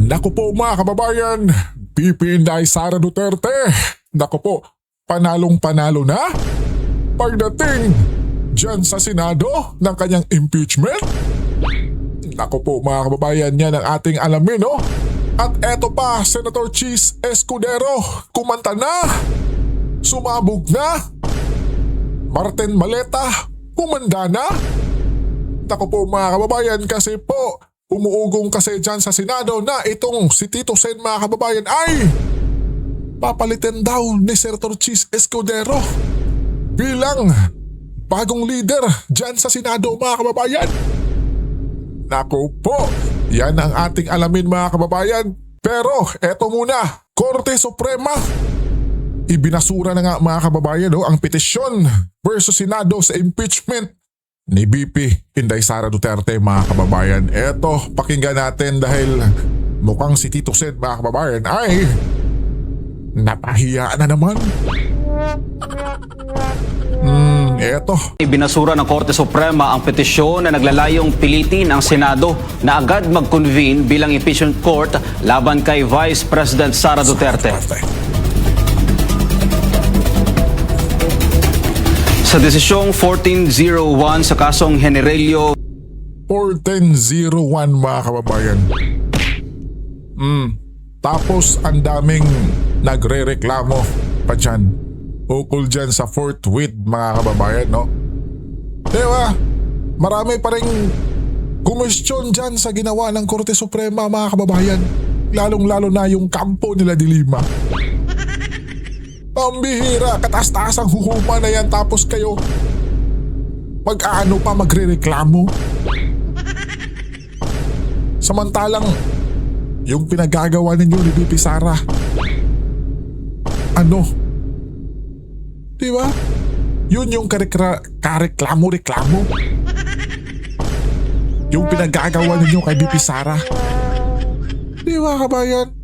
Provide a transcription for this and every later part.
Naku po mga kababayan, BP Inday Sara Duterte. Naku po, panalong-panalo na? Pagdating dyan sa Senado ng kanyang impeachment? Naku po mga kababayan, yan ang ating alamin, no? At eto pa, Senator Cheese Escudero, kumanta na, sumabog na, Martin Maleta, humanda na. Naku po mga kababayan, kasi po, umuugong kasi dyan sa Senado na itong si Tito Sen mga kababayan ay papalitin daw ni Senator Cheese Escudero bilang bagong leader dyan sa Senado mga kababayan. Naku po, yan ang ating alamin mga kababayan. Pero eto muna, Korte Suprema. Ibinasura na nga mga kababayan ang petisyon versus Senado sa impeachment ni BP Inday Sara Duterte mga kababayan. Eto, pakinggan natin dahil mukhang si Tito Sen mga kababayan ay napahiya na naman. Eto. Ibinasura ng Korte Suprema ang petisyon na naglalayong pilitin ang Senado na agad mag-convene bilang impeachment court laban kay Vice President Sara Duterte. Sa desisyong 1401 sa kasong Generelio 1401 mga kababayan. Tapos ang daming nagre-reklamo pa dyan. Ukol dyan sa fourth with mga kababayan, no? Diba? Marami pa rin kumestyon dyan sa ginawa ng Korte Suprema mga kababayan. Lalong-lalo na yung kampo nila Dilima. Pambihira, kataas-taas ang huhuma na yan tapos kayo mag-ano pa magre-reklamo. Samantalang yung pinagagawa ninyo ni BP Sara, ano? Diba? Yun yung kareklamo-reklamo. Yung pinagagawa ninyo kay BP Sara. Diba kabayan?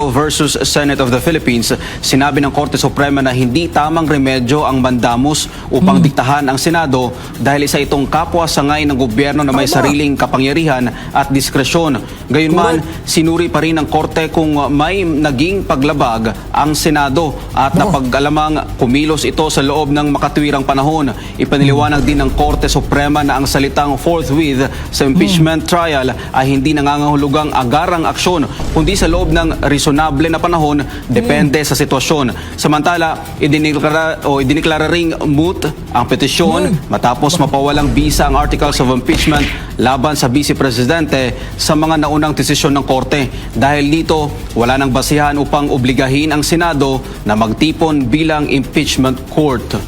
versus Senate of the Philippines, sinabi ng Korte Suprema na hindi tamang remedyo ang mandamus upang diktahan ang Senado dahil isa itong kapwa-sangay ng gobyerno na may sariling kapangyarihan at diskresyon. Gayunman, sinuri pa rin ng Korte kung may naging paglabag ang Senado at napag-alamang kumilos ito sa loob ng makatwirang panahon. Ipaniliwanag din ng Korte Suprema na ang salitang forthwith sa impeachment trial ay hindi nangangahulugang agarang aksyon kundi sa loob ng reasonable na panahon, depende sa sitwasyon. Samantala, idiniklara ring moot ang petisyon matapos mapawalang bisa ang articles of impeachment laban sa Vice Presidente sa mga naunang desisyon ng Korte. Dahil dito, wala nang basihan upang obligahin ang Senado na magtipon bilang impeachment court.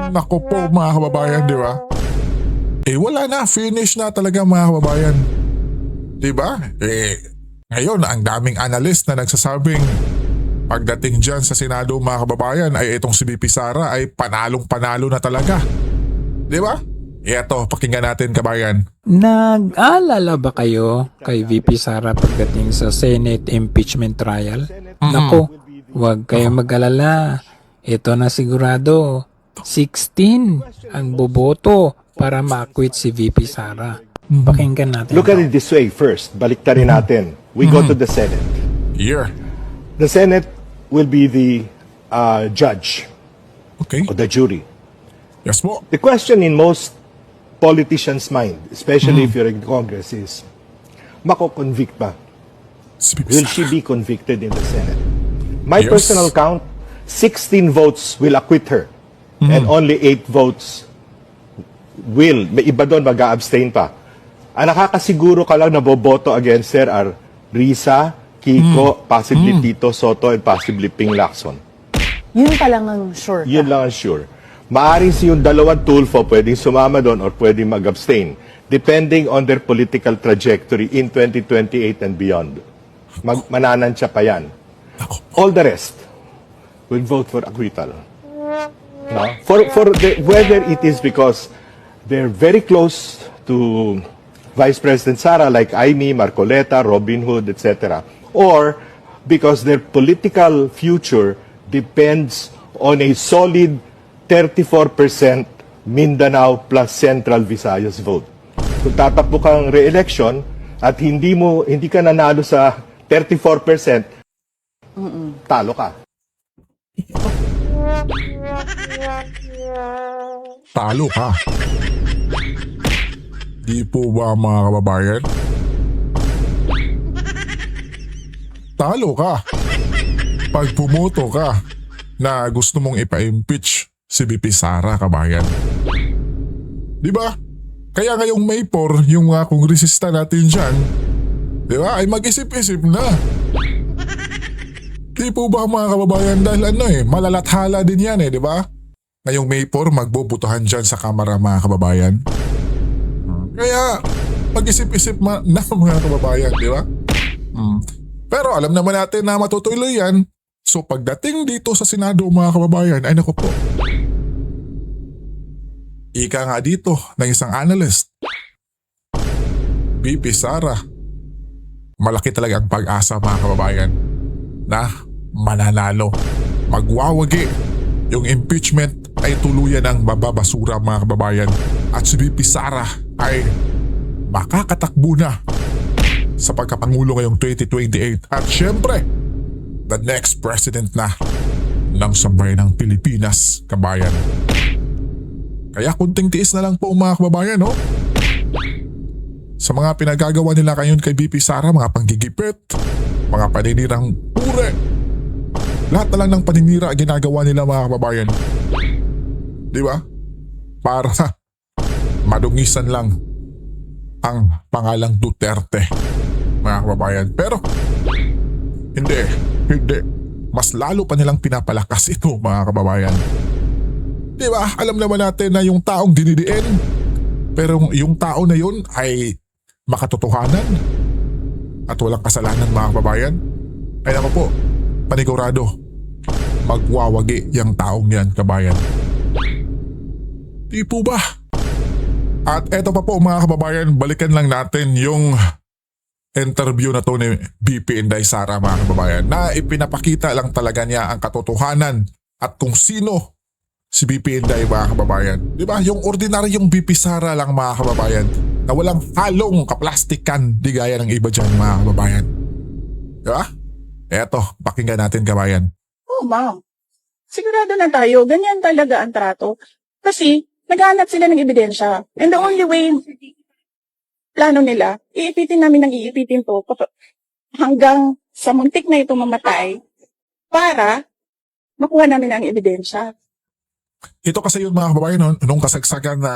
Naku po mga kababayan, di ba? Wala na, finish na talaga mga kababayan. Diba? Ngayon, ang daming analyst na nagsasabing pagdating dyan sa Senado mga kababayan ay itong si BP Sara ay panalong-panalo na talaga. Diba? Eto, pakinggan natin kabayan. Nag-aalala ba kayo kay VP Sara pagdating sa Senate impeachment trial? Nako, huwag kayo mag-alala. Ito na sigurado, 16 ang boboto para ma-acquit si VP Sara. Pakinggan natin. Look at it this way first. Baliktarin natin. We go to the Senate. Here. The Senate will be the judge Okay. or the jury. Yes po. The question in most politicians' mind, especially if you're in Congress, is, mako-convict ba? Si BP Will Sara. she be convicted in the Senate? My Yes. personal count, 16 votes will acquit her. And only 8 votes will. May iba doon mag-a-abstain pa. Ang nakakasiguro ka lang na boboto against her are Risa, Kiko, possibly Tito Soto, and possibly Ping Lacson. Yun pa lang ang sure ka. Yun lang ang sure. Maaring si yung dalawang Tulfo pwedeng sumama doon or pwedeng mag-abstain depending on their political trajectory in 2028 and beyond. Mananansya pa yan. All the rest will vote for acquittal. No? Whether it is because they're very close to Vice President Sara, like Aimee, Marcoleta, Robin Hood, etc., or because their political future depends on a solid 34% Mindanao plus Central Visayas vote. Kung tatakbo kang re-election at hindi ka nanalo sa 34%, talo ka. Talo ka. Di po ba mga kababayan? Talo ka. Pag pumoto ka na gusto mong ipa-impeach si VP Sara, kabayan. Di ba? Kaya ngayong May 4, yung mga kongresista natin dyan, di ba, ay mag-isip-isip na. Di po ba mga kababayan, dahil malalathala din yan di ba? Ngayong May 4, magbobotohan dyan sa Kamara mga kababayan. Kaya mag-isip-isip na mga kababayan, di ba? Pero alam naman natin na matutuloy yan. So pagdating dito sa Senado mga kababayan, ay naku po. Ika nga dito ng isang analyst, VP Sara, malaki talaga ang pag-asa mga kababayan na mananalo. Magwawagi. Yung impeachment ay tuluyan ng mababasura mga kababayan. At si VP Sara ay makakatakbo na sa pagkapangulo ngayong 2028. At syempre, the next president na ng sambayan ng Pilipinas, kabayan. Kaya kunting tiis na lang po mga kababayan, no? Sa mga pinagagawa nila ngayon kay VP Sara, mga panggigipit, mga paninirang pure. Lahat na lang ng paninira ginagawa nila mga kababayan. Di ba? Para madungisan lang ang pangalang Duterte, mga kababayan. Pero, hindi. Mas lalo pa nilang pinapalakas ito mga kababayan. Di ba? Alam naman natin na yung taong dinidiin, pero yung tao na yun ay makatotohanan at walang kasalanan mga kababayan. Kaya ako po, panigurado, magwawagi yung taong yan, kabayan. Di po ba? At eto pa po mga kababayan, balikan lang natin yung interview na to ni VP Inday Sara mga kababayan, na ipinapakita lang talaga niya ang katotohanan at kung sino si VP Inday mga kababayan. Di ba? Yung ordinaryong VP Sara lang mga kababayan na walang halong kaplastikan di gaya ng iba dyan mga kababayan. Di ba? Eto, pakinggan natin kabayan. Oh, ma'am. Sigurado na tayo, ganyan talaga ang trato. Kasi, naghahanap sila ng ebidensya. And the only way, plano nila, iipitin namin ng iipitin to hanggang sa muntik na ito mamatay para makuha namin ang ebidensya. Ito kasi yung mga kababayan, no, nung kasagsagan na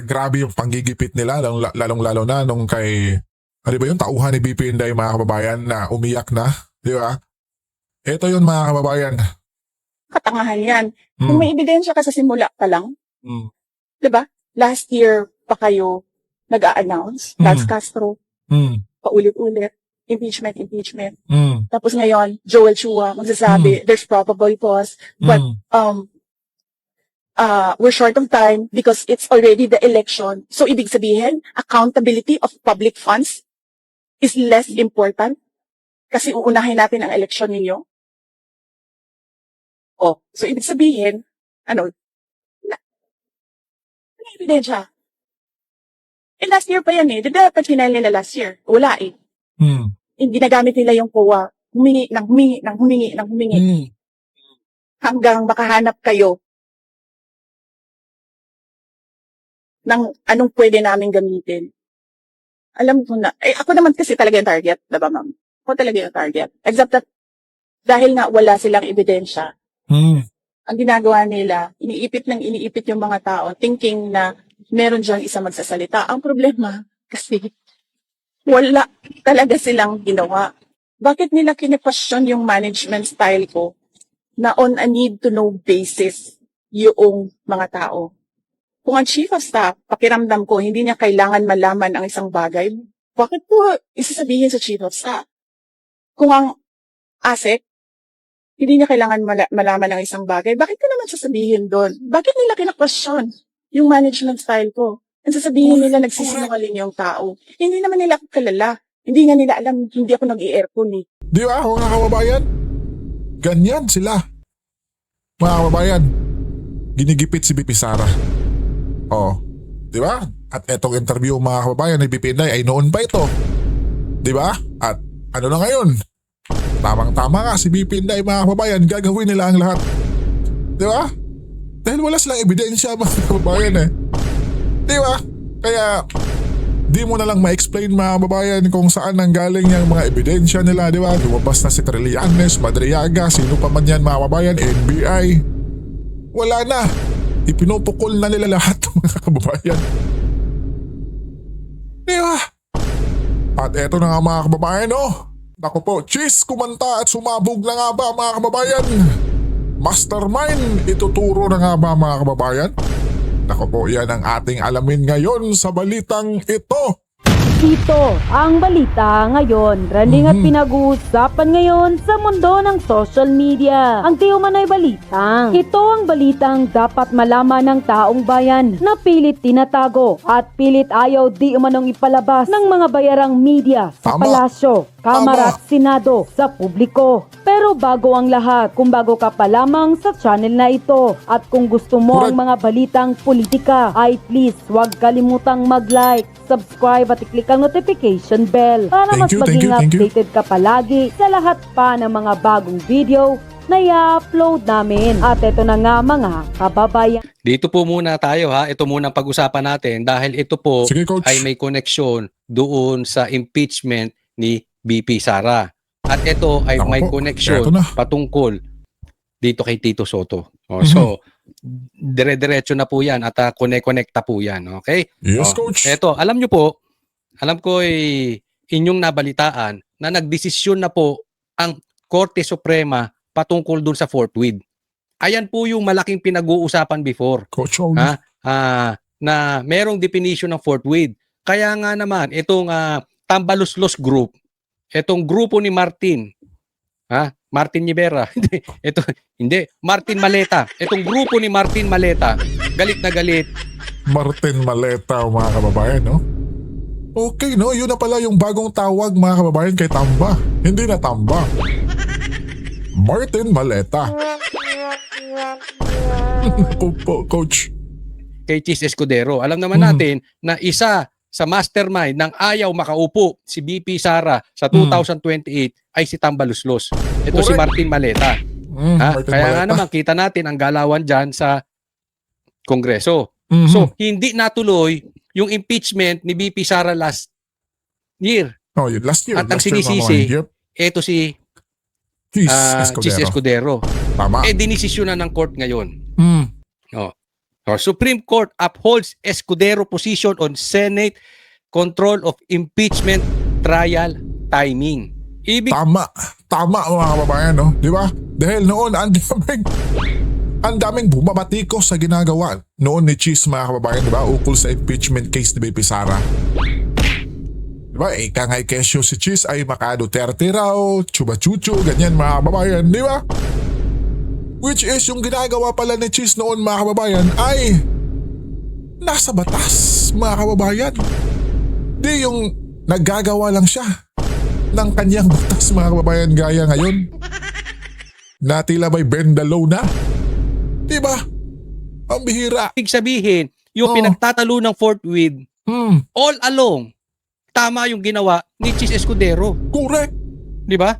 grabe yung panggigipit nila, lalong-lalo na nung kay, ano ba yung tauhan ni VP Inday mga kababayan na umiyak na, di ba? Ito yun mga kababayan. Katangahan yan. Kung may ebidensya ka sa simula pa lang, Mm. di ba? Last year pa kayo nag-a-announce, Lance Castro, paulit-ulit, impeachment. Tapos ngayon, Joel Chua magsasabi, there's probable cause, but we're short of time because it's already the election. So, ibig sabihin, accountability of public funds is less important kasi uunahin natin ang election ninyo. Oh, so ibig sabihin, ano ebidensya? Last year pa yan Di ba dapat final nila last year? Wala Ginagamit nila yung COA. Humingi. Hanggang makahanap kayo ng anong pwede namin gamitin. Alam ko na. Ako naman kasi talaga yung target. Diba, ma'am? Ako talaga yung target. Except that, dahil nga wala silang ebidensya, ang ginagawa nila, iniipit yung mga tao, thinking na meron diyang isa magsasalita. Ang problema, kasi wala talaga silang ginawa. Bakit nila kine-question yung management style ko na on a need-to-know basis yung mga tao? Kung ang chief of staff, pakiramdam ko, hindi niya kailangan malaman ang isang bagay, bakit po isasabihin sa chief of staff? Kung ang ASEC, hindi niya kailangan malaman ang isang bagay, bakit ka naman sasabihin doon? Bakit nila kina-question yung management style ko? Ang sasabihin nila nagsisinungaling yung tao. Hindi naman nila ako kilala. Hindi nga nila alam, hindi ako nag-i-aircon Di ba mga kababayan? Ganyan sila. Mga kababayan, ginigipit si VP Sara. Oh, di ba? At etong interview mga kababayan ni BP Inday ay noon pa ito. Di ba? At ano na ngayon? Tamang-tama nga si BP Inday mga kababayan, gagawin nila ang lahat. Di ba? Dahil wala silang ebidensya mga kababayan eh. Di ba? Kaya di mo na lang ma-explain mga kababayan kung saan nanggaling yung mga ebidensya nila, di ba? Lumabas na si Trillanes, Madriaga, sino pa man yan mga kababayan, NBI. Wala na. Ipinupukol na nila lahat mga kababayan. Di ba? At eto na nga mga kababayan, oh. Naku po, cheese, kumanta at sumabog na nga ba mga kababayan? Mastermind, ituturo na nga ba mga kababayan? Naku po, yan ang ating alamin ngayon sa balitang ito. Dito ang balita ngayon. Trending at pinag-uusapan ngayon sa mundo ng social media. Ang di umano'y balitang. Ito ang balitang dapat malaman ng taong bayan na pilit tinatago at pilit ayaw di umanong ipalabas ng mga bayarang media sa Tama. palasyo, Kamara Tama. at Senado sa publiko. Pero bago ang lahat, kung bago ka pa lamang sa channel na ito at kung gusto mo Correct. ang mga balitang politika, ay please huwag kalimutang mag-like, subscribe at i-click ang notification bell para mas Thank maging you. updated ka palagi sa lahat pa ng mga bagong video na i-upload namin. At ito na nga mga kababayan. Dito po muna tayo ha. Ito muna ang pag-usapan natin dahil ito po Sige, Coach. ay may koneksyon doon sa impeachment ni BP Sara. At ito ay Ako may po, koneksyon eto na. patungkol dito kay Tito Soto. So, dire-diretso na po yan at kone-connecta po yan. Okay? Yes, Coach. Eto, alam nyo po, alam ko ay inyong nabalitaan na nagdesisyon na po ang Korte Suprema patungkol dun sa fourth with. Ayan po yung malaking pinag-uusapan before. Coach Old. Ha? Na merong definition ng fourth with. Kaya nga naman, itong Tambaluslos Group, itong grupo ni Martin, Martin Rivera, hindi, Martin Maleta. Itong grupo ni Martin Maleta, galit na galit. Martin Maleta mga kababayan, no? Okay, no? Yun na pala yung bagong tawag mga kababayan kay Tamba. Hindi na Tamba. Martin Maleta. Opo, Coach. Kay Cheese Escudero. Alam naman natin na isa sa mastermind ng ayaw makaupo si BP Sara sa 2028 ay si Tambaluslos. Ito si Correct. Martin Maleta. Martin Kaya nga Maleta. naman kita natin ang galawan dyan sa Kongreso. Mhm. So, hindi natuloy yung impeachment ni BP Sara last year. Oh, yun. Last year. At ang last year, sinisisi, mga- Yep. ito si Cheese Cheese Escudero. Escudero. Tama. Dinisisyonan ng court ngayon. Mm. Supreme Court upholds Escudero position on Senate control of impeachment trial timing. Ibig Tama. Tama mga kababayan, no? Di ba? Dahil noon, ang daming bumabatikos sa ginagawa noon ni Cheese mga kababayan, di ba? Ukol sa impeachment case ni BP Sara. Di ba? Ika nga'y kesyo si Cheese ay maka Duterte raw, chuba-chuchu, ganyan mga kababayan, di ba? Which is yung ginagawa pala ni Cheese noon mga kababayan ay nasa batas mga kababayan. Di yung naggagawa lang siya ng kanyang batas mga kababayan gaya ngayon. Na tila may bend the law na. Diba? Ang bihira. sabihin, yung pinagtatalo ng fourth with all along, tama yung ginawa ni Cheese Escudero. Correct. Di ba?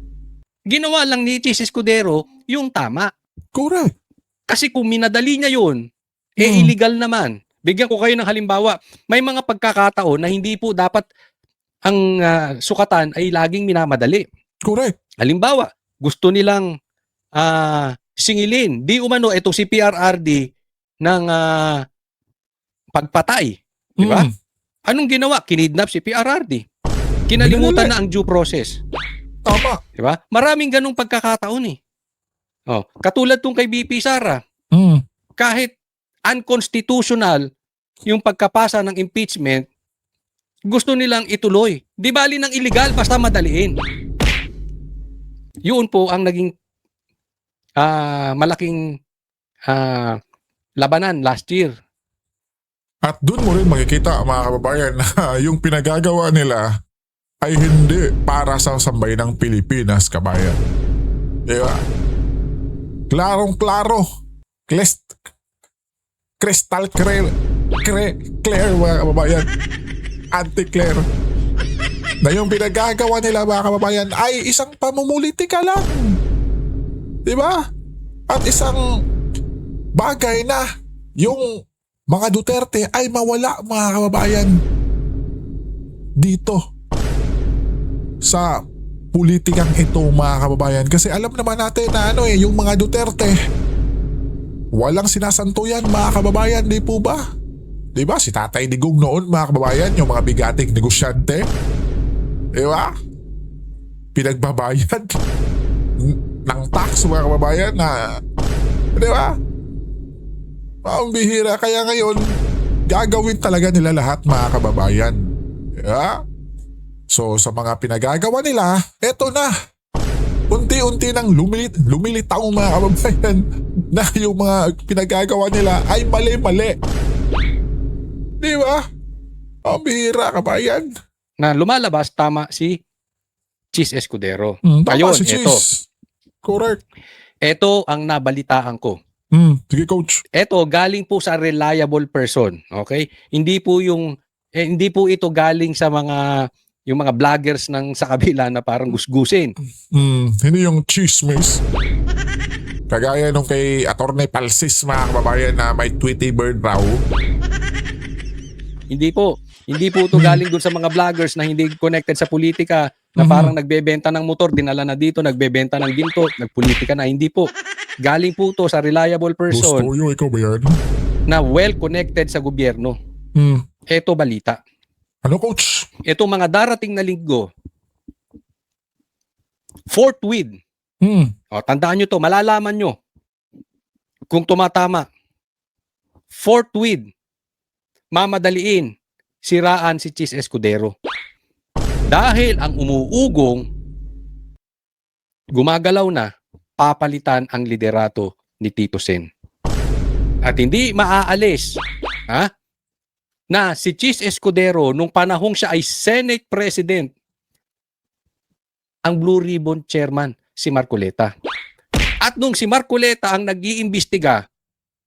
Ginawa lang ni Cheese Escudero yung tama. Correct. Kasi kung minadali niya yun, illegal naman. Bigyan ko kayo ng halimbawa. May mga pagkakataon na hindi po dapat ang sukatan ay laging minamadali. Correct. Halimbawa, gusto nilang singilin. Di umano itong si PRRD ng pagpatay. Di ba? Anong ginawa? Kinidnap si PRRD. Kinalimutan na ang due process. Tama. Di ba? Maraming ganung pagkakataon eh. Katulad tong kay BP Sara, kahit unconstitutional yung pagkapasa ng impeachment, gusto nilang ituloy. Di bali ng illegal, basta madaliin. Yun po ang naging malaking labanan last year. At dun mo rin makikita mga kababayan na yung pinagagawa nila ay hindi para sa sambayan ng Pilipinas, kabayan. Diba? Klarong-klaro. Crystal clear. Claire mga kababayan. Anti-Claire. Na yung pinagagawa nila mga kababayan ay isang pamumulitika lang. Diba? At isang bagay na yung mga Duterte ay mawala mga kababayan dito sa politikang ito mga kababayan. Kasi alam naman natin na yung mga Duterte walang sinasantuyan mga kababayan, di po ba? Di ba si Tatay Digong noon mga kababayan, yung mga bigating negosyante, di ba? Pinagbabayad ng tax mga kababayan na, di ba? Ang bihira, kaya ngayon gagawin talaga nila lahat mga kababayan. Di ba? So sa mga pinagagawa nila, eto na. Unti-unti nang lumilitaw mga kababayan na yung mga pinagagawa nila ay mali-mali. Di ba? Ang bihira, kabayan. Na lumalabas, tama si Chis Escudero. Tama Ayun, si eto. Cheese. Correct. Ito ang nabalitaan ko. Sige coach. Ito galing po sa reliable person, okay? Hindi po ito galing sa yung mga vloggers ng sa kabila na parang gusgusin. Hindi yung chismis. Kagaya nung kay Attorney Palsis mga kababayan na may Tweety Bird raw. Hindi po ito galing dun sa mga vloggers na hindi connected sa politika na parang nagbebenta ng motor, dinala na dito, nagbebenta ng ginto, nagpolitika na. Hindi po. Galing po to sa reliable person Gusto yun, ikaw ba yan? na well connected sa gobyerno. Ito balita. Ano coach? Ito mga darating na linggo, forthwith. O, tandaan nyo to, malalaman nyo kung tumatama. Forthwith, mamadaliin, siraan si Chis Escudero. Dahil ang umuugong, gumagalaw na, papalitan ang liderato ni Tito Sen. At hindi maaalis na si Chis Escudero nung panahong siya ay Senate President, ang Blue Ribbon Chairman si Marcoleta. At nung si Marcoleta ang nag-iimbestiga,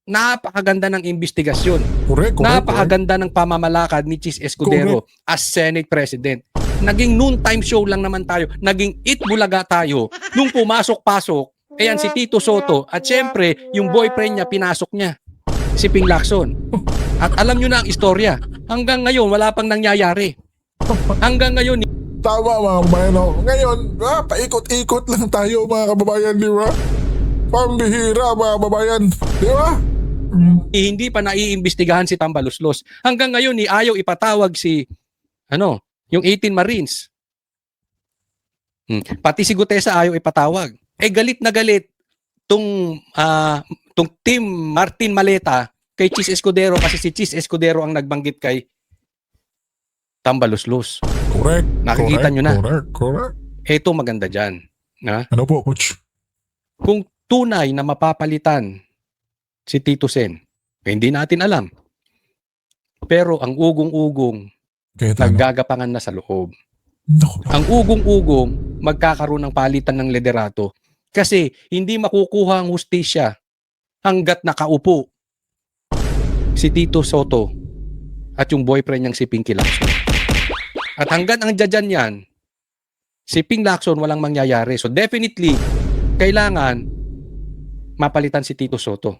napakaganda ng investigasyon. Correct. Napakaganda ng pamamalakad ni Chis Escudero as Senate President. Naging noontime show lang naman tayo. Naging Itbulaga tayo. Nung pumasok-pasok, ayan si Tito Soto at syempre yung boyfriend niya pinasok niya, si Ping Lacson. At alam nyo na ang istorya. Hanggang ngayon, wala pang nangyayari. Hanggang ngayon, Tama mga kababayan. Ngayon, paikot-ikot lang tayo mga kababayan, di ba? Pambihira mga kababayan, di ba? hindi pa naiimbestigahan si Tambaluslos. Hanggang ngayon, ayaw ipatawag si, yung 18 Marines. Pati si Gutesa ayaw ipatawag. Galit na galit tong Team Martin Maleta kay Chis Escudero kasi si Chis Escudero ang nagbanggit kay Tambaluslos. Correct. Nakikita nyo na. Correct. Ito maganda dyan. Ano po, coach? Kung tunay na mapapalitan si Tito Sen, hindi natin alam. Pero ang ugong-ugong naggagapangan na sa loob. No. Ang ugong-ugong magkakaroon ng palitan ng liderato kasi hindi makukuha ang hustisya hanggat nakaupo si Tito Soto at yung boyfriend niyang si Pinky Lacson. At hanggat ang dyan yan, si Ping Lacson walang mangyayari. So definitely, kailangan mapalitan si Tito Soto.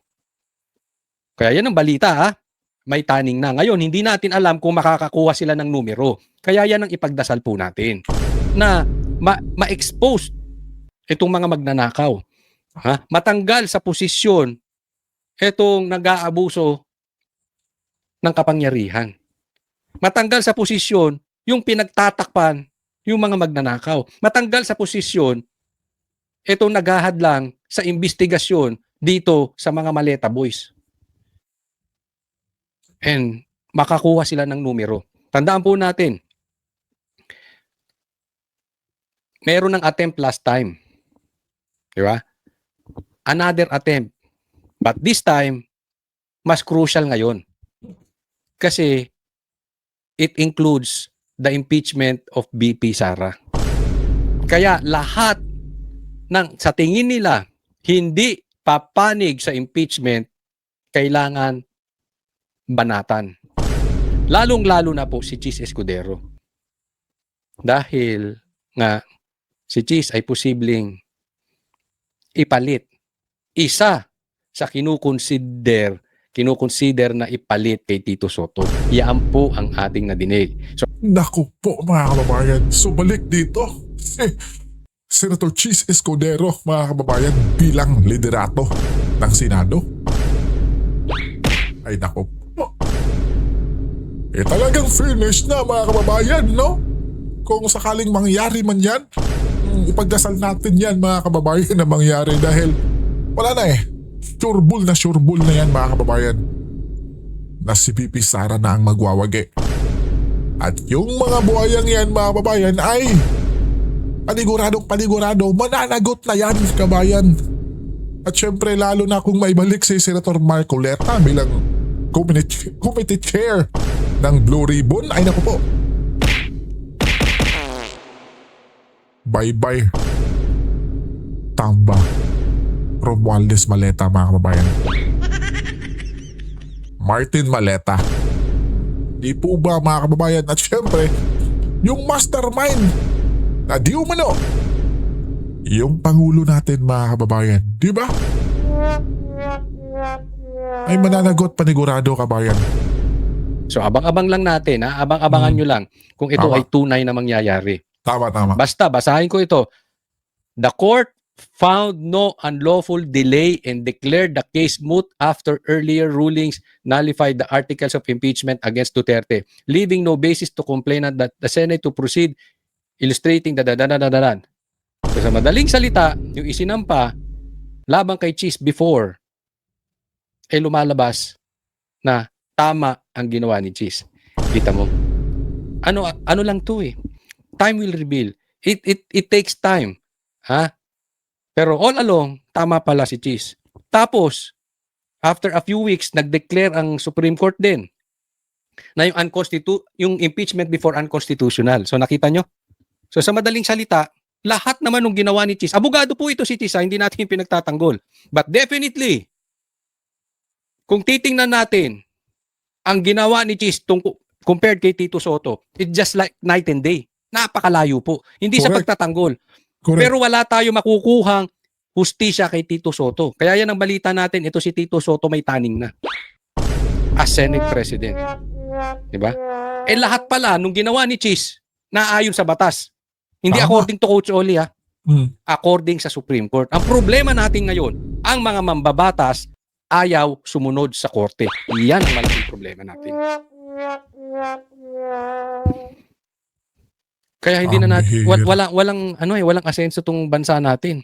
Kaya yan ang balita May taning na. Ngayon, hindi natin alam kung makakakuha sila ng numero. Kaya yan ang ipagdasal po natin. Na ma-expose itong mga magnanakaw. Matanggal sa posisyon itong nag-aabuso ng kapangyarihan. Matanggal sa posisyon yung pinagtatakpan yung mga magnanakaw. Matanggal sa posisyon itong naghahadlang sa investigasyon dito sa mga Maleta Boys. And makakuha sila ng numero. Tandaan po natin, meron ng attempt last time. Di ba? Another attempt. But this time, mas crucial ngayon. Kasi it includes the impeachment of BP Sara. Kaya lahat sa tingin nila hindi papanig sa impeachment, kailangan banatan. Lalong-lalo na po si Chis Escudero. Dahil nga si Chis ay posibleng ipalit. Isa sa kinukonsider na ipalit kay Tito Soto. Yan po ang ating nadinig. So, Naku po mga kababayan, so balik dito. Senator Chis Escudero mga kababayan bilang liderato ng Senado. Ay naku po. Talagang finish na mga kababayan, no? Kung sakaling mangyari man yan, ipagdasal natin yan mga kababayan na mangyari dahil wala na eh. Sureball na yan mga kababayan. Na si VP Sara na ang magwawagi. At yung mga buhayang yan mga kababayan ay panigurado, mananagot na yan kabayan. At syempre lalo na kung maibalik si Senator Marcoleta bilang committee chair ng Blue Ribbon, ay naku po. Bye-bye. Tamba. Romualdez Maleta mga kababayan. Martin Maleta. Di po ba mga kababayan? At syempre, yung mastermind na di umano, yung Pangulo natin mga kababayan. Di ba? Ay mananagot panigurado kabayan. so abang-abang lang natin, ha? Abang-abangan nyo lang kung ito Tama. ay tunay na mangyayari. Tama. Basta, basahin ko ito. The court found no unlawful delay and declared the case moot after earlier rulings nullified the articles of impeachment against Duterte, leaving no basis to complain that the Senate to proceed, illustrating the dadadadadadan. So, sa madaling salita, yung isinampa labang kay Chis before, ay lumalabas na tama ang ginawa ni Chis. Kita mo? Ano lang to eh. Time will reveal. It takes time. Ha? Pero all along, tama pala si Chis. Tapos, after a few weeks, nag-declare ang Supreme Court din na yung impeachment before unconstitutional. So nakita nyo? So sa madaling salita, lahat naman ng ginawa ni Chis, abogado po ito si Chis, hindi natin pinagtatanggol. But definitely, kung titingnan natin ang ginawa ni Chis compared kay Tito Soto, it's just like night and day. Napakalayo po. Hindi sa Correct. pagtatanggol. Correct. Pero wala tayo makukuhang hustisya kay Tito Soto. Kaya yan ang balita natin, ito si Tito Soto may taning na as Senate President. Diba? Eh lahat pala, nung ginawa ni Chis, naayon sa batas. Hindi Tama. according to Coach Oli, ha? Mm. According sa Supreme Court. Ang problema natin ngayon, ang mga mambabatas ayaw sumunod sa korte. Yan ang malaking problema natin. Kaya hindi na natin walang asenso tong bansa natin.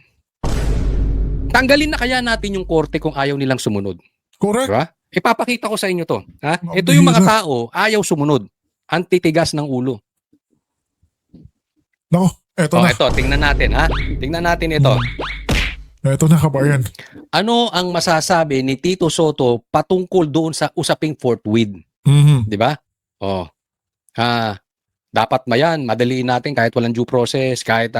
Tanggalin na kaya natin yung korte kung ayaw nilang sumunod. Correct. Diba? Ipapakita ko sa inyo to. Ha? Ang Ito yung mga bihira. tao ayaw sumunod. Ang titigas ng ulo. Nako, eto na. Ito, tingnan natin, ha? Tingnan natin ito. Eto na kabayan. Ano ang masasabi ni Tito Soto patungkol doon sa usaping Fort Weed? Mhm. Di ba? Dapat mayan, madaliin natin kahit walang due process, kahit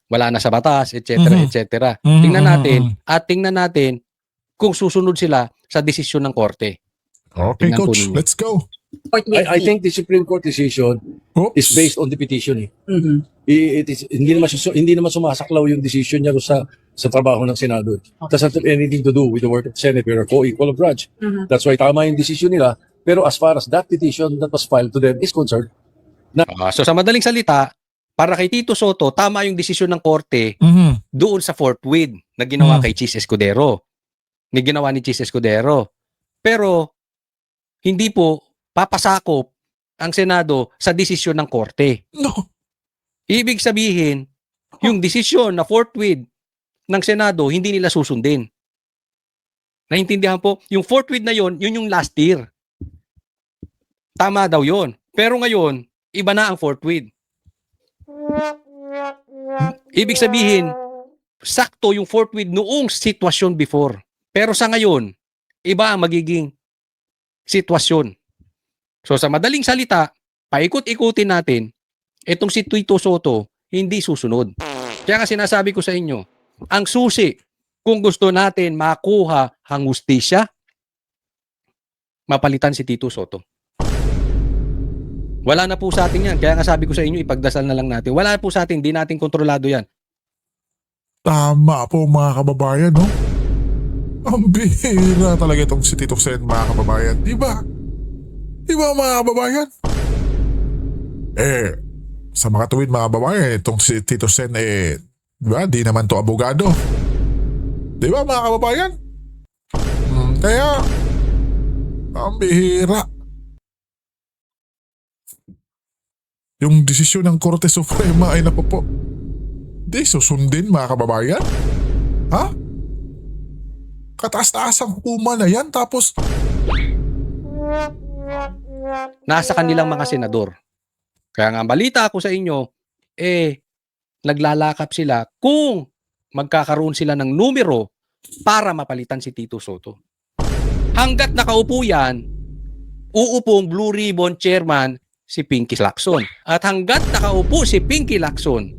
wala na sa batas, etc. Mhm. etc. Mhm, Tingnan natin mhm. at tingnan natin kung susunod sila sa desisyon ng korte. Okay, Tingnan po coach. ninyo. Let's go. I think the Supreme Court decision Oops. is based on the petition. Mhm. It is, hindi naman sumasaklaw yung decision niya sa trabaho ng Senado. It doesn't have anything to do with the work of the Senate. We are co-equal of branch. That's why tama yung decision nila. Pero as far as that petition that was filed to them is concerned, So sa madaling salita, para kay Tito Soto, tama yung desisyon ng korte Mhm. doon sa Fort Weed na ginawa Mm. kay Chis Escudero. Ginawa ni Chis Escudero. Pero hindi po papasakop ang Senado sa desisyon ng korte. No. Ibig sabihin, yung desisyon na forthwith ng Senado, hindi nila susundin. Naintindihan po? Yung forthwith na yun yung last year. Tama daw yun. Pero ngayon, iba na ang forthwith. Ibig sabihin, sakto yung forthwith noong sitwasyon before. Pero sa ngayon, iba ang magiging sitwasyon. So sa madaling salita, paikot-ikutin natin, itong si Tito Soto, hindi susunod. Kaya nga sinasabi ko sa inyo, ang susi, kung gusto natin makuha ang hustisya, mapalitan si Tito Soto. Wala na po sa atin yan. Kaya nga sabi ko sa inyo, ipagdasal na lang natin. Wala po sa atin, di natin kontrolado yan. Tama po mga kababayan, no? Ang bihira talaga itong si Tito Sen, mga kababayan. Di ba? Di ba mga kababayan? Sa mga tuwid mga kababayan, itong si Tito Sen, di ba? Di naman to abogado. Di ba mga kababayan? Kaya, ang bihira. Yung desisyon ng Korte Suprema ay napo po. Di susundin mga kababayan? Ha? Kataas-taas ang hukuman na yan tapos Nasa kanilang mga senador. Kaya nga ang balita ako sa inyo, naglalakap sila kung magkakaroon sila ng numero para mapalitan si Tito Soto. Hanggat nakaupo yan, uupong Blue Ribbon Chairman si Pinky Lacson. At hanggat nakaupo si Pinky Lacson,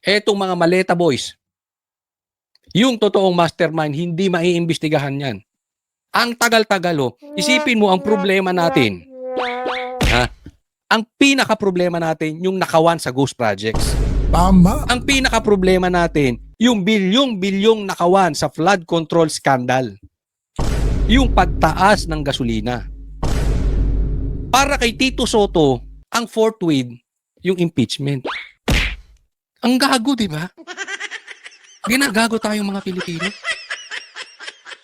etong mga Maleta Boys, yung totoong mastermind, hindi maiimbestigahan yan. Ang tagal-tagal, isipin mo ang problema natin. Ang pinaka-problema natin, yung nakawan sa ghost projects. tama. Ang pinaka-problema natin, yung bilyong-bilyong nakawan sa flood control scandal. Yung pagtaas ng gasolina. Para kay Tito Soto, ang fourth with, yung impeachment. Ang gago, di ba? Ginagago tayong mga Pilipino.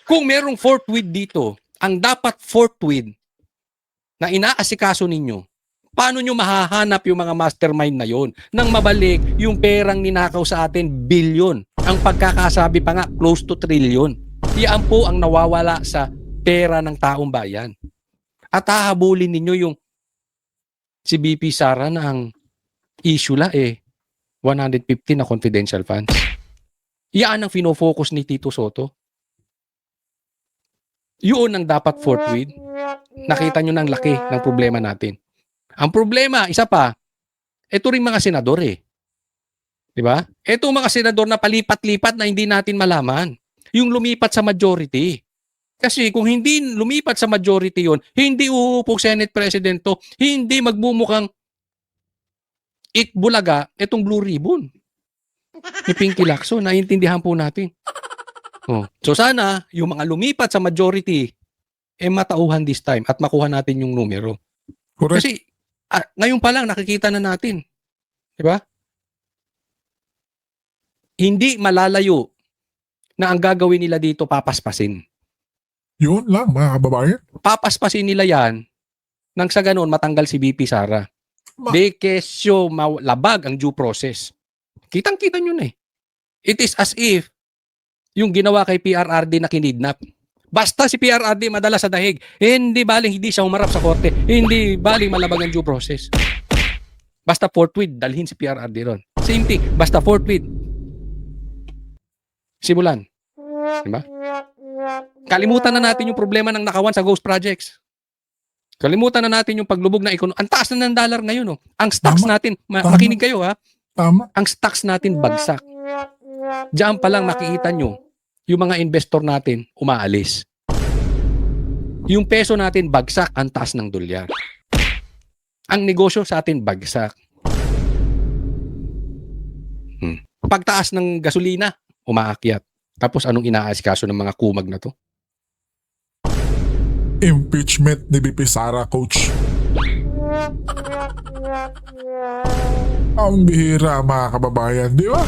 Kung merong fourth with dito, ang dapat fourth with na inaasikaso ninyo, paano nyo mahahanap yung mga mastermind na yon nang mabalik yung perang ninakaw sa atin, billion. Ang pagkakasabi pa nga, close to trillion. Iyan po ang nawawala sa pera ng taong bayan. At hahabulin ninyo yung si BP Sara na ang issue 150 na confidential funds. Iyan ang fino-focus ni Tito Soto. Yun ang dapat fourth with. Nakita nyo ng laki ng problema natin. Ang problema, isa pa, ito rin mga senador Di ba? Ito mga senador na palipat-lipat na hindi natin malaman. Yung lumipat sa majority. Kasi kung hindi lumipat sa majority yon, hindi uuupong Senate President to, hindi magbumukhang ikbulaga itong Blue Ribbon. Ni Pinky Lacson, naiintindihan po natin. So sana, yung mga lumipat sa majority, matauhan this time at makuha natin yung numero. Correct. Kasi ngayon pa lang nakikita na natin. Di ba? Hindi malalayo na ang gagawin nila dito papaspasin. Yun lang mga kababayan. Papaspasin nila yan nang sa ganoon matanggal si BP Sara. De kesyo labag ang due process. Kitang-kita nyo na It is as if yung ginawa kay PRRD na kinidnap. Basta si PRRD madala sa dahig, hindi baling hindi siya humarap sa korte, hindi baling malabag ang due process. Basta forthwith, dalhin si PRRD ron. Same thing, basta forthwith. Simulan. Diba? Kalimutan na natin yung problema ng nakawan sa ghost projects. Kalimutan na natin yung paglubog na ekonomiya. Ang taas na ng dollar ngayon. Ang stocks Tama. natin, Tama. makinig kayo Tama. ang stocks natin bagsak. Diyan pa lang makikita nyo, yung mga investor natin umaalis. Yung peso natin bagsak, ang taas ng dolyar. Ang negosyo sa atin bagsak. Pagtaas ng gasolina, umaakyat. Tapos anong inaasikaso ng mga kumag na to? Impeachment ni BP Sara, coach. Ang bihira mga kababayan, di ba?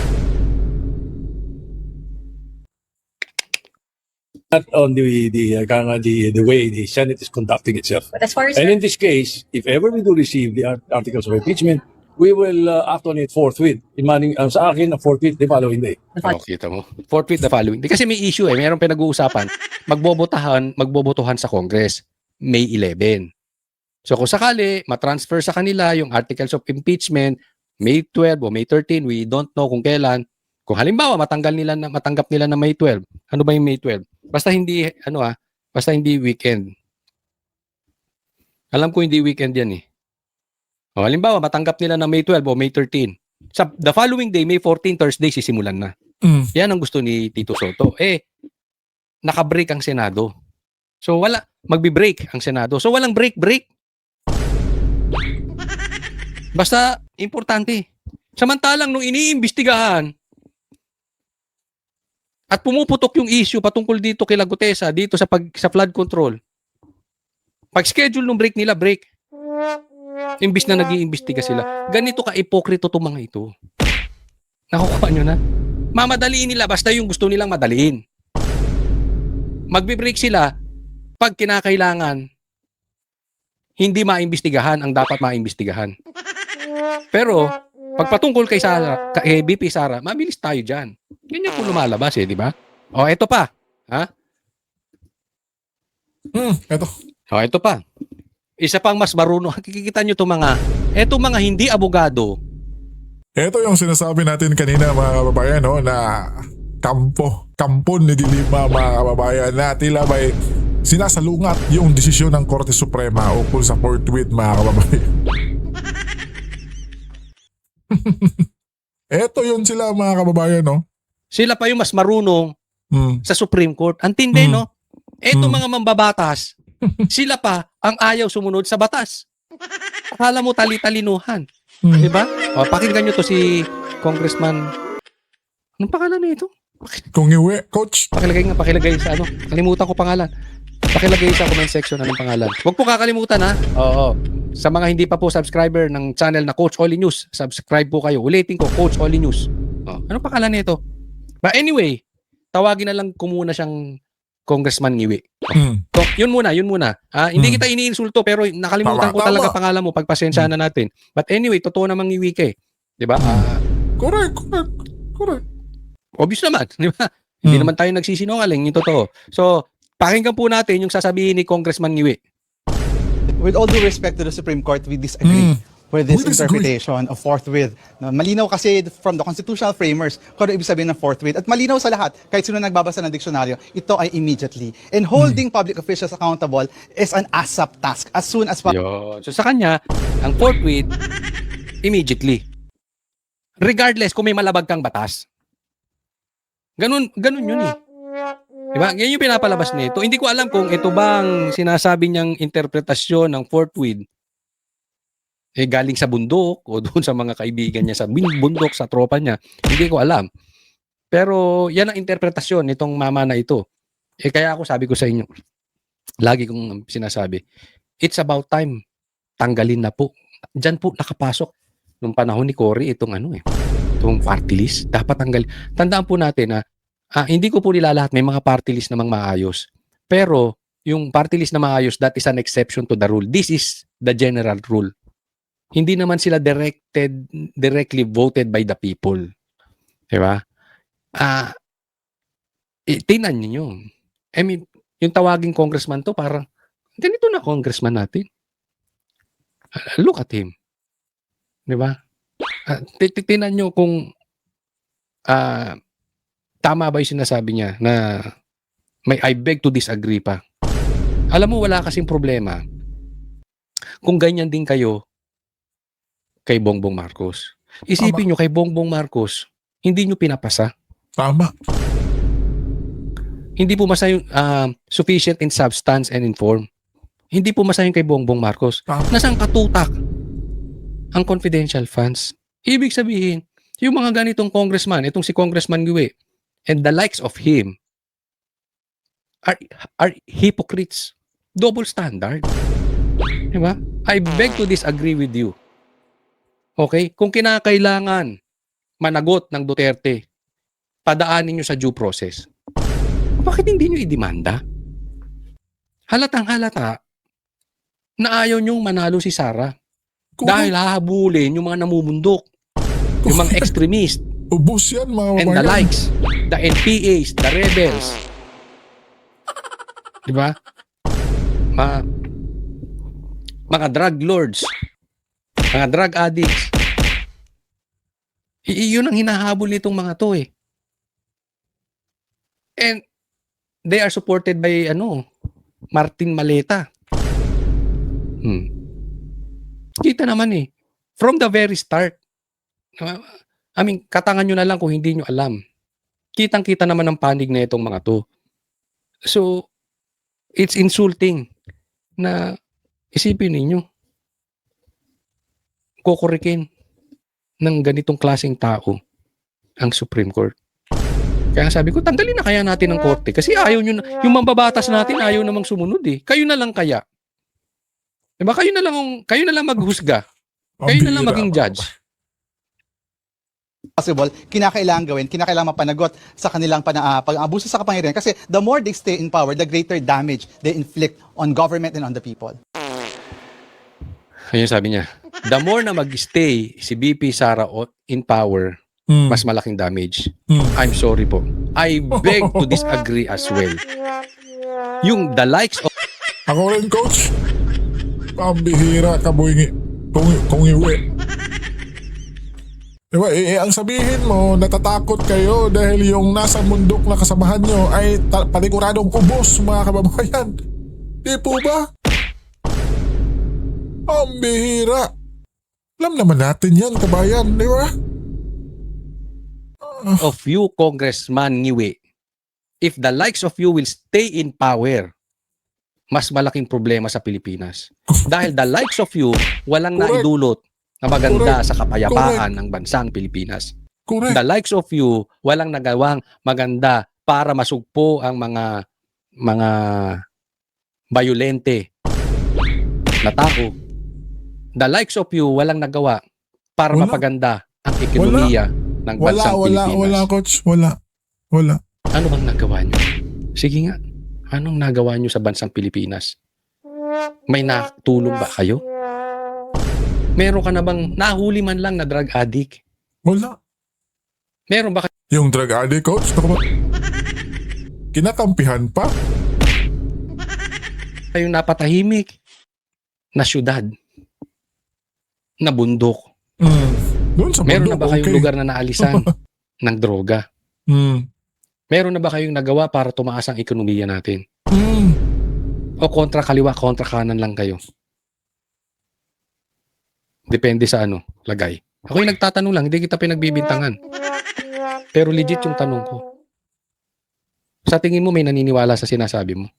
Not on the way the Senate is conducting itself. But as far as And in this case, if ever we do receive the articles of impeachment, we will act on it forthwith. Sa akin, forthwith the following day. Kita mo. Forthwith the following. Kasi may issue Mayroong pinag-uusapan. Magbobotohan sa Congress. May 11. So kung sakali, matransfer sa kanila yung articles of impeachment, May 12 o May 13, we don't know kung kailan. Kung halimbawa, matanggap nila na May 12. Ano ba yung May 12? Basta hindi, basta hindi weekend. Alam ko hindi weekend yan O, halimbawa, matanggap nila na May 12 o May 13. Sa the following day, May 14, Thursday, sisimulan na. Yan ang gusto ni Tito Soto. Nakabreak ang Senado. So magbi-break ang Senado. So walang break. Basta importante. Samantalang nung iniimbestigahan at pumuputok yung issue patungkol dito kay Gutesa, dito sa flood control. Pag-schedule ng break nila, break. Imbis na nag-iimbestiga sila. Ganito ka-ipokrito itong mga ito. Nakukuha nyo na? Mamadaliin nila basta yung gusto nilang madaliin. Magbe-break sila pag kinakailangan hindi maimbestigahan ang dapat maimbestigahan. Pero pag patungkol kay VP Sara, mabilis tayo dyan. Ganyan po lumalabas di ba? O, eto pa. Ha? Eto. O, eto pa. Isa pang mas marunong. Kikita nyo itong mga hindi abogado. Ito yung sinasabi natin kanina mga kababayan, no, na kampon ni Dilima mga kababayan, na tila may sinasalungat yung desisyon ng Korte Suprema ukol sa forthwith mga kababayan. Ito yun sila mga kababayan, no? Sila pa yung mas marunong sa Supreme Court. Ang tindi, no? Eto mga mambabatas, sila pa ang ayaw sumunod sa batas. Akala mo tali-talinuhan. Di ba? O, pakinggan nyo to si Congressman. Anong pangalan nito? Kung iwi, coach. Pakilagay sa ano. Kalimutan ko pangalan. Pakilagay sa comment section anong pangalan. Huwag po kakalimutan ha. Oo. Sa mga hindi pa po subscriber ng channel na Coach Oli News, subscribe po kayo. Ulitin ko, Coach Oli News. Anong pangalan nito? But anyway, tawagin na lang ko muna siyang Congressman Ngiwi. So, yun muna. Hindi kita iniinsulto pero nakalimutan ko talaga pangalan mo. Pagpasensya na natin. But anyway, totoo namang Ngiwi ka eh. Di ba? Correct. Obvious naman. Di ba? Hindi naman tayo nagsisinungaling. Yung totoo. So, pakinggan po natin yung sasabihin ni Congressman Ngiwi. With all due respect to the Supreme Court, we disagree with this We disagree. interpretation of forthwith. No, malinaw kasi from the constitutional framers kung ano ibig sabihin ng forthwith. At malinaw sa lahat, kahit sino nagbabasa ng diksyonaryo, ito ay immediately. And holding public officials accountable is an ASAP task as soon as Yun. So sa kanya, ang forthwith, immediately. Regardless kung may malabag kang batas. Ganun yun eh. Diba? Yan yung pinapalabas nito. Hindi ko alam kung ito bang sinasabi niyang interpretasyon ng forthwith galing sa bundok o doon sa mga kaibigan niya sa bundok, sa tropa niya. Hindi ko alam. Pero yan ang interpretasyon nitong mama na ito. Kaya ako sabi ko sa inyo, lagi kong sinasabi, it's about time. Tanggalin na po. Diyan po nakapasok nung panahon ni Cory itong itong party list. Dapat tanggalin. Tandaan po natin na hindi ko po nilalahat, may mga party list namang maayos. Pero yung party list na maayos, that is an exception to the rule. This is the general rule. Hindi naman sila directly voted by the people. Diba? Tingnan niyo. I mean, yung tawaging congressman to, parang, ganito na congressman natin. Look at him. Diba? Tingnan nyo kung tama ba yung sinasabi niya na may I beg to disagree pa. Alam mo, wala kasing problema kung ganyan din kayo kay Bongbong Marcos. Isipin nyo, kay Bongbong Marcos, hindi nyo pinapasa. Tama. Hindi po masa yung sufficient in substance and in form. Hindi po masa yung kay Bongbong Marcos. Nasang katutak ang confidential funds. Ibig sabihin, yung mga ganitong congressman, itong si Congressman Ngiwi, and the likes of him are hypocrites. Double standard. Diba? I beg to disagree with you. Okay? Kung kinakailangan managot ng Duterte, padaanin nyo sa due process. Bakit hindi nyo idemanda? Halatang halata na ayaw nyong manalo si Sara. Dahil hahabulin yung mga namumundok, yung mga extremist, Ubus yan mga and the likes, the NPAs, the rebels. Diba? Mga drug lords, mga drug addicts. Yun ang hinahabol nitong mga to eh. And they are supported by Martin Maleta. Kita naman eh. From the very start. I mean, katangan nyo na lang kung hindi nyo alam. Kitang-kita naman ang panig na itong mga to. So, It's insulting na isipin ninyo, kokorikin ng ganitong klaseng tao ang Supreme Court. Kaya sabi ko, tanggalin na kaya natin ang korte. Kasi ayaw nyo na, yung mambabatas natin ayaw namang sumunod eh. Kayo na lang kaya. Diba? Kayo na lang maghusga. Kayo na lang Pambira. maging judge. Possible, kinakailangan gawin, kinakailangan mapanagot sa kanilang pag-abuso sa kapangyarihan. Kasi the more they stay in power, the greater damage they inflict on government and on the people. Ayun sabi niya. The more na mag-stay si BP Sara in power, mas malaking damage. I'm sorry po. I beg to disagree as well. Yung the likes of Ako rin, coach. Pambihira ka, boy. Kung iwi. Diba, ang sabihin mo, natatakot kayo dahil yung nasa mundok na kasamahan nyo ay paniguradong ubos, mga kababayan. Di po ba? Ang bihira. Alam naman natin yan, kabayan, di ba? you, Congressman Ngiwi, if the likes of you will stay in power, mas malaking problema sa Pilipinas. Dahil the likes of you, walang Correct. naidulot na maganda Correct. sa kapayapaan ng bansang Pilipinas. Correct. The likes of you, walang nagawang maganda para masugpo ang mga bayolente na tao. The likes of you, walang nagawa para Wala. mapaganda ang ekonomiya ng bansang Pilipinas. Wala, coach. Wala. Ano bang nagawa nyo? Sige nga, anong nagawa nyo sa bansang Pilipinas? May natulong ba kayo? Meron ka na bang nahuli man lang na drug addict? Wala. Meron ba Yung drug addict, coach, naku ba? Kinakampihan pa? kayong napatahimik na syudad? Na bundok? Doon sa Meron na bundok, ba kayong okay. lugar na naalisan ng droga? Meron na ba kayong nagawa para tumaas ang ekonomiya natin? O kontra kaliwa, kontra kanan lang kayo? Depende sa lagay. Ako yung nagtatanong lang, hindi kita pinagbibintangan. Pero legit yung tanong ko. Sa tingin mo may naniniwala sa sinasabi mo?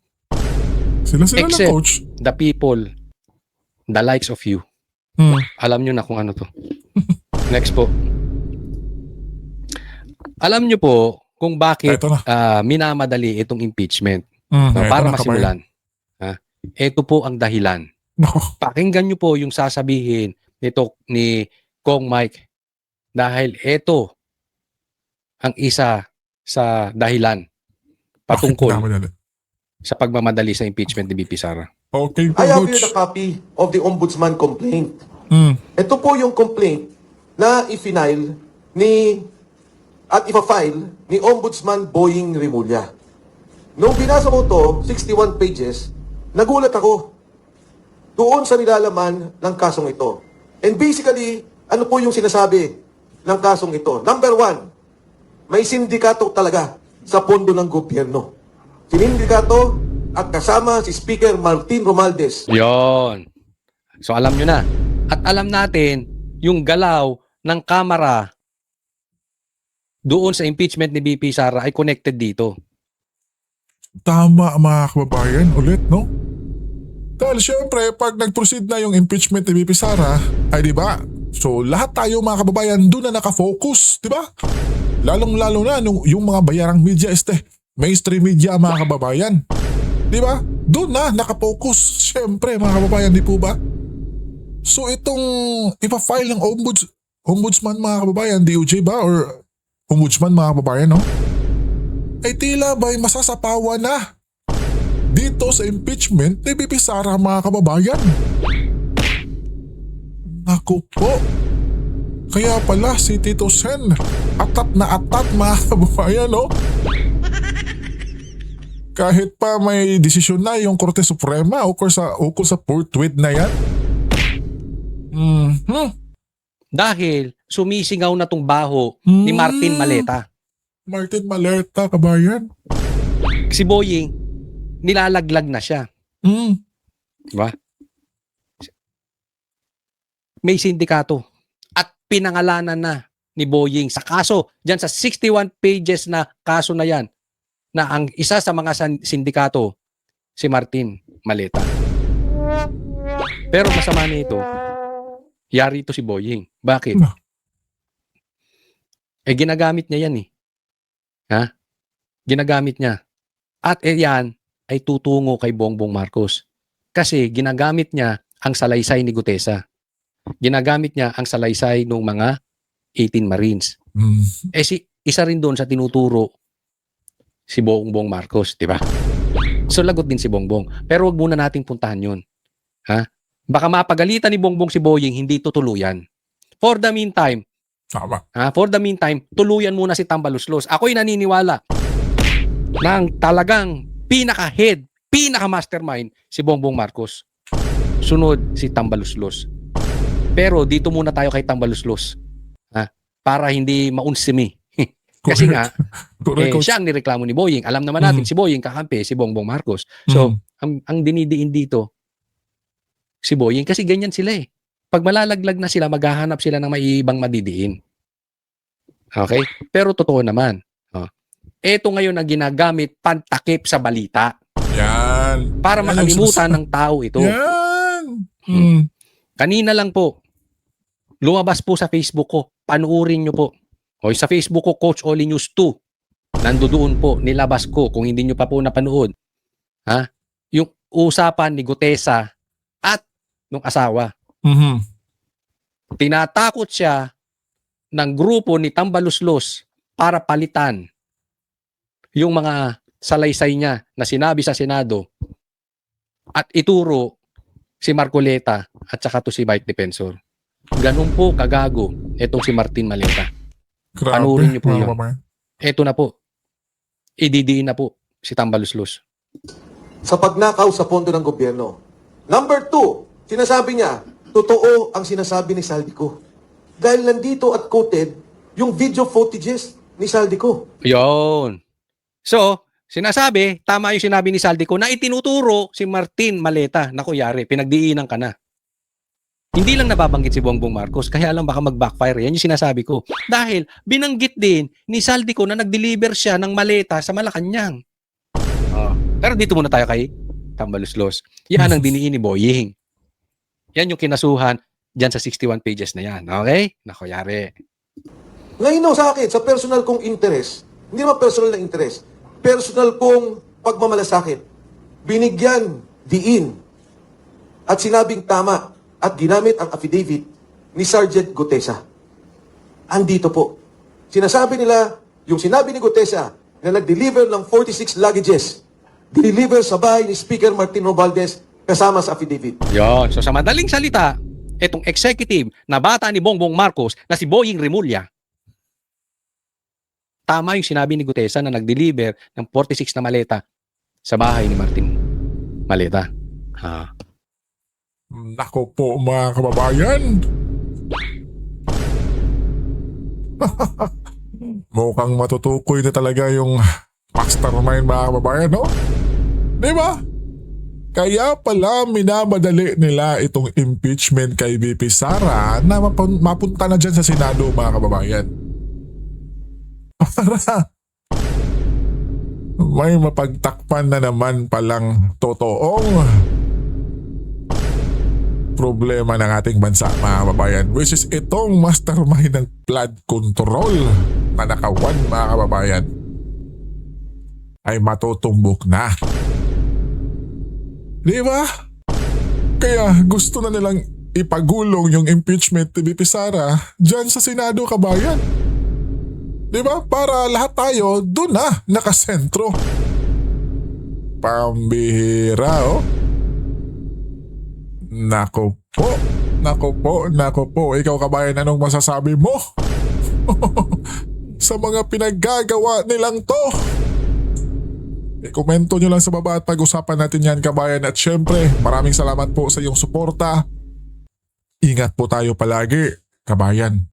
Sila lang, Except coach. the people, the likes of you. Alam nyo na kung ano to. Next po. Alam nyo po kung bakit Eto na. minamadali itong impeachment. Eto Para na, masimulan. Ito po ang dahilan. Nako. Pakinggan nyo po yung sasabihin ni Kong Mike. Dahil ito ang isa sa dahilan patungkol Namadali. sa pagmamadali sa impeachment ni BP Sara. Okay po, I have coach. here the copy of the Ombudsman complaint. Ito po yung complaint na i-file at ipa-file ni Ombudsman Boying Rimulya. Nung binasa ko to, 61 pages, nagulat ako doon sa nilalaman ng kasong ito. And basically, ano po yung sinasabi ng kasong ito? Number 1, may sindikato talaga sa pondo ng gobyerno. Sindikato at kasama si Speaker Martin Romualdez. Yon. So alam nyo na. At alam natin yung galaw ng Kamara doon sa impeachment ni BP Sara ay connected dito. Tama, mga kababayan, ulit, no? Dahil syempre, pag nag-proceed na yung impeachment ni BP Sara, ay di ba? So lahat tayo, mga kababayan, doon na nakafocus, di ba? Lalong-lalo na yung mga bayarang media, mainstream media, mga kababayan. Di ba? Doon na nakapokus. Syempre, mga kababayan, di po ba? So itong ipa-file ng ombudsman, mga kababayan, DOJ ba? Or ombudsman, mga kababayan, no? Ay tila ba'y masasapawan na dito sa impeachment ni BP Sara, mga kababayan. Naku po. Kaya pala si Tito Sen, atat na atat, mga kababayan, no? Kahit pa may desisyon na yung Korte Suprema ukol sa forthwith na yan. Dahil sumisingaw na tong baho ni Martin Maleta. Martin Maleta, kabayan. Si Boying, nilalaglag na siya. Diba? May sindikato at pinangalanan na ni Boying sa kaso, dyan sa 61 pages na kaso na yan, na ang isa sa mga sindikato si Martin Maleta. Pero masama nito, yari ito si Boying. Bakit? Ginagamit niya yan eh. Ha? Ginagamit niya. At yan ay tutungo kay Bongbong Marcos. Kasi ginagamit niya ang salaysay ni Gutesa. Ginagamit niya ang salaysay ng mga 18 Marines. Isa rin doon sa tinuturo si Bongbong Marcos, di ba? So lagot din si Bongbong. Pero wag muna nating puntahan yun. Ha? Baka mapagalitan ni Bongbong si Boying, hindi tutuluyan. For the meantime, Tama. tuluyan muna si Tambaluslos. Ako'y naniniwala ng talagang pinaka-head, pinaka-mastermind si Bongbong Marcos. Sunod si Tambaluslos. Pero dito muna tayo kay Tambaluslos. Ha? Para hindi maunsimi. Kasi nga, siya ang nireklamo ni Boying. Alam naman natin si Boying kakampi, si Bongbong Marcos. So, ang dinidiin dito, si Boying, kasi ganyan sila eh. Pag malalaglag na sila, maghahanap sila ng may ibang madidiin. Okay? Pero totoo naman. Ito ngayon ang ginagamit pantakip sa balita. Yan. Para makalimutan ng tao ito. Yan. Kanina lang po, lumabas po sa Facebook ko. Panuurin nyo po. O sa Facebook ko, Coach Oli News 2. Nandoon po, nilabas ko kung hindi nyo pa po napanood. Ha? Yung usapan ni Gutesa at nung asawa. Tinatakot siya ng grupo ni Tambaluslos para palitan yung mga salaysay niya na sinabi sa Senado at ituro si Marcoleta at saka to si Vice Defensor. Ganun po kagago itong si Martin Maleta. Panurin niyo po yun. Ito na po. Ididiin na po si Tambaluslos. Sa pagnakaw sa pondo ng gobyerno. Number 2, sinasabi niya, totoo ang sinasabi ni Saldico. Dahil nandito at quoted yung video footages ni Saldico. Yon. So, sinasabi, tama yung sinabi ni Saldico na itinuturo si Martin Maleta. Naku, yari, pinagdiinan ka na. Hindi lang nababanggit si Bongbong Marcos, kaya lang baka mag-backfire. Yan yung sinasabi ko. Dahil binanggit din ni Saldico na nag-deliver siya ng maleta sa Malacanang. Pero dito muna tayo kay Tambaluslos. Yan ang diniin ni Boying. Yan yung kinasuhan dyan sa 61 pages na yan. Okay? Naku, yari. Ngayon sa akin, sa personal kong interest, hindi naman personal na interest, personal kong pagmamalasakit, binigyan, diin, at sinabing tama, at ginamit ang affidavit ni Sergeant Gutesa. Andito po. Sinasabi nila, yung sinabi ni Gutesa na nag-deliver ng 46 luggages, deliver sa bahay ni Speaker Martin Romualdez kasama sa affidavit. Yon. So sa madaling salita, itong executive na bata ni Bongbong Marcos na si Boying Remulla, tama yung sinabi ni Gutesa na nag-deliver ng 46 na maleta sa bahay ni Martin Maleta. Nako po mga kababayan. Mukhang matutukoy na talaga yung mastermind mga kababayan, no? Diba? Kaya pala minamadali nila itong impeachment kay VP Sara na mapunta na dyan sa Senado mga kababayan. Para may mapagtakpan na naman palang totoong problema ng ating bansa mga kababayan, which is itong mastermind ng flood control na nakawan mga kababayan ay matutumbok na. Di ba? Kaya gusto na nilang ipagulong yung impeachment ni VP Sara dyan sa Senado kabayan. Di ba? Para lahat tayo doon na nakasentro. Pambihira, oh. Nako po. Ikaw kabayan, anong masasabi mo? Sa mga pinaggagawa nilang to. Komento nyo lang sa baba at pag-usapan natin yan kabayan. At syempre, maraming salamat po sa iyong suporta. Ingat po tayo palagi, kabayan.